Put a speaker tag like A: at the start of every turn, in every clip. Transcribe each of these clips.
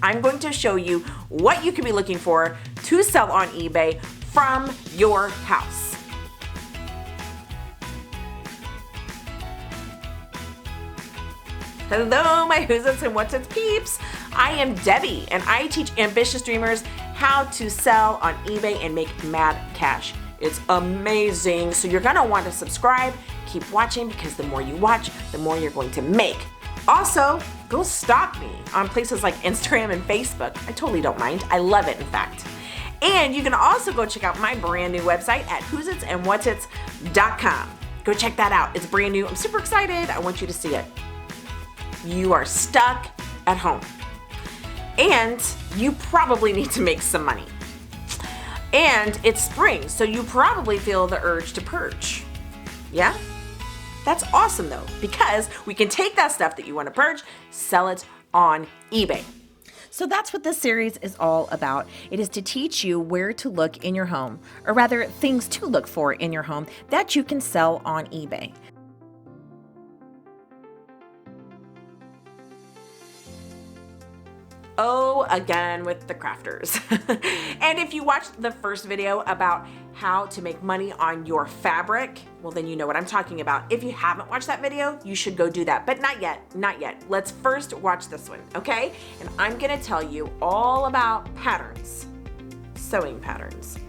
A: I'm going to show you what you can be looking for to sell on eBay from your house. Hello, my Whozits and Whatzits peeps. I am Debbie, and I teach ambitious dreamers how to sell on eBay and make mad cash. It's amazing. So you're gonna want to subscribe, keep watching, because the more you watch, the more you're going to make. Also, go stalk me on places like Instagram and Facebook. I totally don't mind. I love it, in fact. And you can also go check out my brand new website at whozitsandwhatzits.com. Go check that out. It's brand new. I'm super excited. I want you to see it. You are stuck at home and you probably need to make some money. And it's spring, so you probably feel the urge to purge. Yeah? That's awesome though, because we can take that stuff that you want to purge, sell it on eBay. So that's what this series is all about. It is to teach you where to look in your home, or rather things to look for in your home that you can sell on eBay. Oh, again with the crafters. And if you watched the first video about how to make money on your fabric, well then you know what I'm talking about. If you haven't watched that video, you should go do that, but not yet, not yet. Let's first watch this one, okay? And I'm gonna tell you all about patterns, sewing patterns.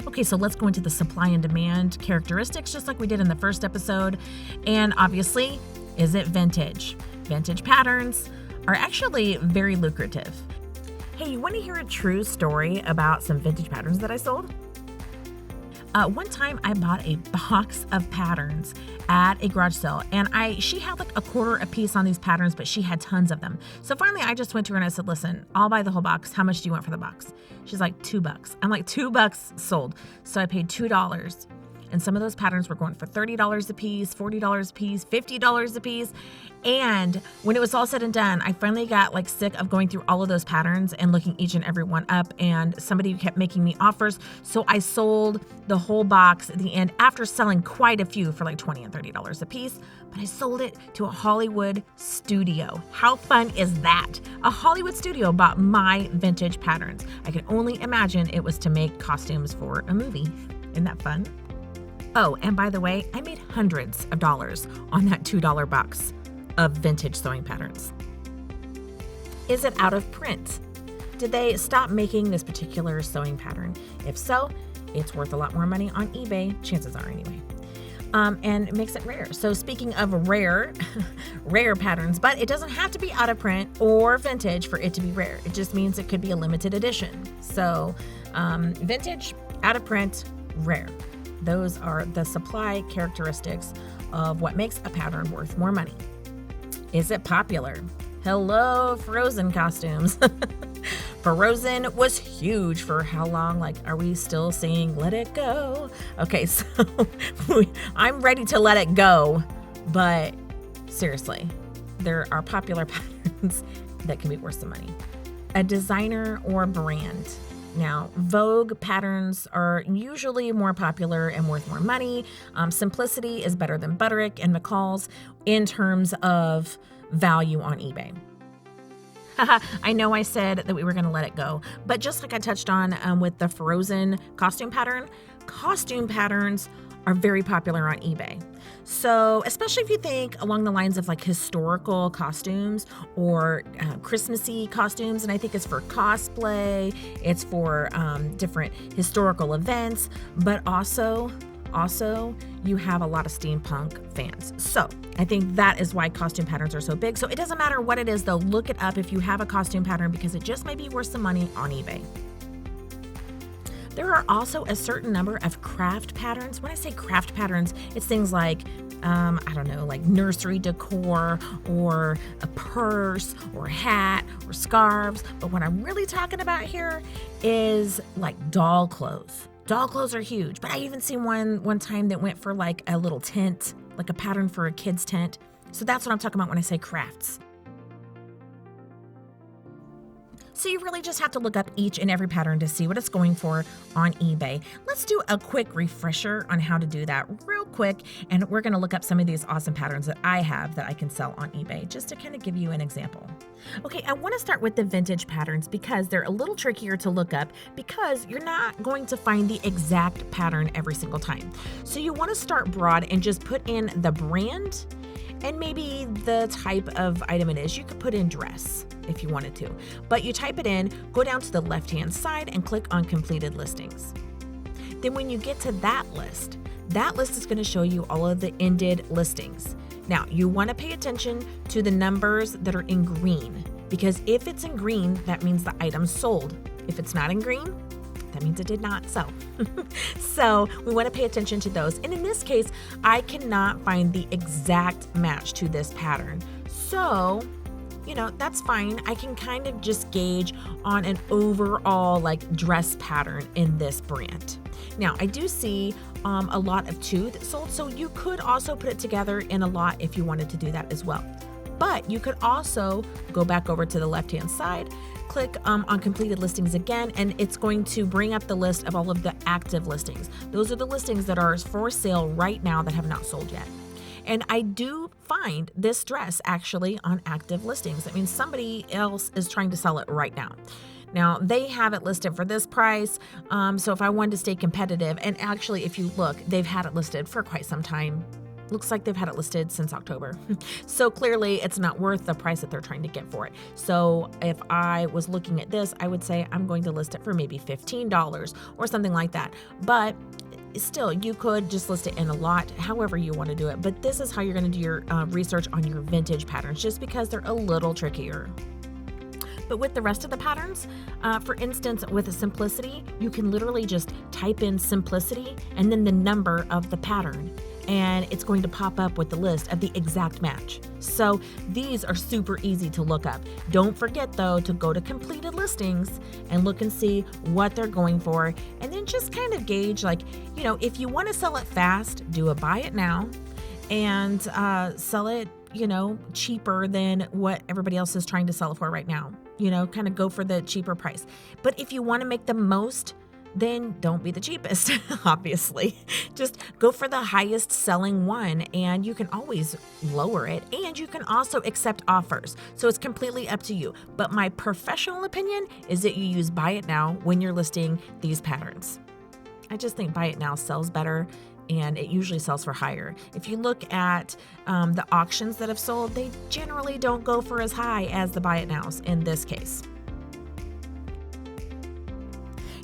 B: Okay, so let's go into the supply and demand characteristics, just like we did in the first episode. And obviously, is it vintage? Vintage patterns are actually very lucrative. Hey, you want to hear a true story about some vintage patterns that I sold? One time I bought a box of patterns at a garage sale, and she had like $0.25 a piece on these patterns, but she had tons of them. So finally I just went to her and I said, listen, I'll buy the whole box. How much do you want for the box? She's like, $2. I'm like, $2 sold. So I paid $2. And some of those patterns were going for $30 a piece, $40 a piece, $50 a piece. And when it was all said and done, I finally got like sick of going through all of those patterns and looking each and every one up, and somebody kept making me offers. So I sold the whole box at the end after selling quite a few for like $20 and $30 a piece, but I sold it to a Hollywood studio. How fun is that? A Hollywood studio bought my vintage patterns. I could only imagine it was to make costumes for a movie. Isn't that fun? Oh, and by the way, I made hundreds of dollars on that $2 box of vintage sewing patterns. Is it out of print? Did they stop making this particular sewing pattern? If so, it's worth a lot more money on eBay, chances are anyway. And it makes it rare. So speaking of rare, rare patterns, but it doesn't have to be out of print or vintage for it to be rare. It just means it could be a limited edition. So vintage, out of print, rare. Those are the supply characteristics of what makes a pattern worth more money. Is it popular? Hello, Frozen costumes. Frozen was huge for how long? Like, are we still singing Let It Go? Okay, so I'm ready to let it go, but seriously, there are popular patterns that can be worth some money. A designer or brand. Now, Vogue patterns are usually more popular and worth more money. Simplicity is better than Butterick and McCall's in terms of value on eBay. I know I said that we were going to let it go, but just like I touched on with the Frozen costume patterns are very popular on eBay. So especially if you think along the lines of like historical costumes or Christmassy costumes, and I think it's for cosplay, it's for different historical events, but also you have a lot of steampunk fans. So I think that is why costume patterns are so big. So it doesn't matter what it is though, look it up if you have a costume pattern, because it just may be worth some money on eBay. There are also a certain number of craft patterns. When I say craft patterns, it's things like, like nursery decor or a purse or a hat or scarves. But what I'm really talking about here is like doll clothes. Doll clothes are huge, but I even seen one time that went for like a little tent, like a pattern for a kid's tent. So that's what I'm talking about when I say crafts. So you really just have to look up each and every pattern to see what it's going for on eBay. Let's do a quick refresher on how to do that real quick. And we're going to look up some of these awesome patterns that I have that I can sell on eBay, just to kind of give you an example. Okay, I want to start with the vintage patterns because they're a little trickier to look up because you're not going to find the exact pattern every single time. So you want to start broad and just put in the brand and maybe the type of item it is. You could put in dress if you wanted to, but you type it in, go down to the left-hand side and click on completed listings. Then when you get to that list is going to show you all of the ended listings. Now, you want to pay attention to the numbers that are in green, because if it's in green, that means the item sold. If it's not in green, that means it did not sell. So we want to pay attention to those. And in this case, I cannot find the exact match to this pattern. So, that's fine. I can kind of just gauge on an overall dress pattern in this brand. Now, I do see a lot of two that sold, so you could also put it together in a lot if you wanted to do that as well. But you could also go back over to the left-hand side, click on completed listings again, and it's going to bring up the list of all of the active listings. Those are the listings that are for sale right now that have not sold yet. And I do find this dress actually on active listings. That means somebody else is trying to sell it right now. Now, they have it listed for this price, so if I wanted to stay competitive, and actually if you look, they've had it listed for quite some time. Looks like they've had it listed since October. So clearly it's not worth the price that they're trying to get for it. So if I was looking at this, I would say I'm going to list it for maybe $15 or something like that. But still, you could just list it in a lot, however you want to do it. But this is how you're going to do your research on your vintage patterns, just because they're a little trickier. But with the rest of the patterns, for instance, with a simplicity, you can literally just type in simplicity and then the number of the pattern, and it's going to pop up with the list of the exact match. So these are super easy to look up. Don't forget though to go to completed listings and look and see what they're going for, and then just kind of gauge, if you want to sell it fast, do a buy it now and sell it cheaper than what everybody else is trying to sell it for right now. Kind of go for the cheaper price. But if you want to make the most, then don't be the cheapest, obviously. Just go for the highest selling one, and you can always lower it, and you can also accept offers. So it's completely up to you. But my professional opinion is that you use buy it now when you're listing these patterns. I just think buy it now sells better, and it usually sells for higher. If you look at the auctions that have sold, they generally don't go for as high as the buy it nows in this case.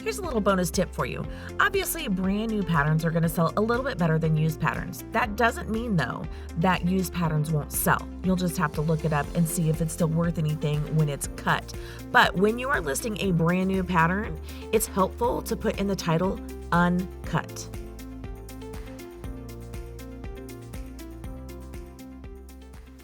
B: Here's a little bonus tip for you. Obviously, brand new patterns are going to sell a little bit better than used patterns. That doesn't mean, though, that used patterns won't sell. You'll just have to look it up and see if it's still worth anything when it's cut. But when you are listing a brand new pattern, it's helpful to put in the title uncut.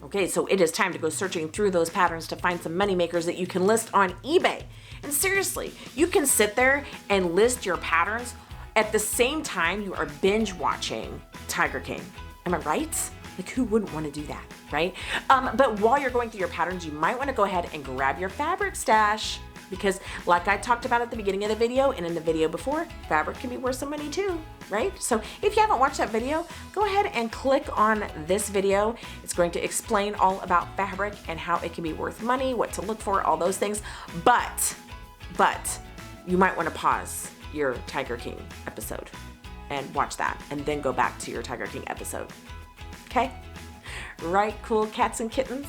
A: Okay, so it is time to go searching through those patterns to find some money makers that you can list on eBay. And seriously, you can sit there and list your patterns at the same time you are binge watching Tiger King. Am I right? Who wouldn't want to do that, right? But while you're going through your patterns, you might want to go ahead and grab your fabric stash, because like I talked about at the beginning of the video and in the video before, fabric can be worth some money too, right? So if you haven't watched that video, go ahead and click on this video. It's going to explain all about fabric and how it can be worth money, what to look for, all those things. But you might want to pause your Tiger King episode and watch that, and then go back to your Tiger King episode. Okay? Right, cool cats and kittens?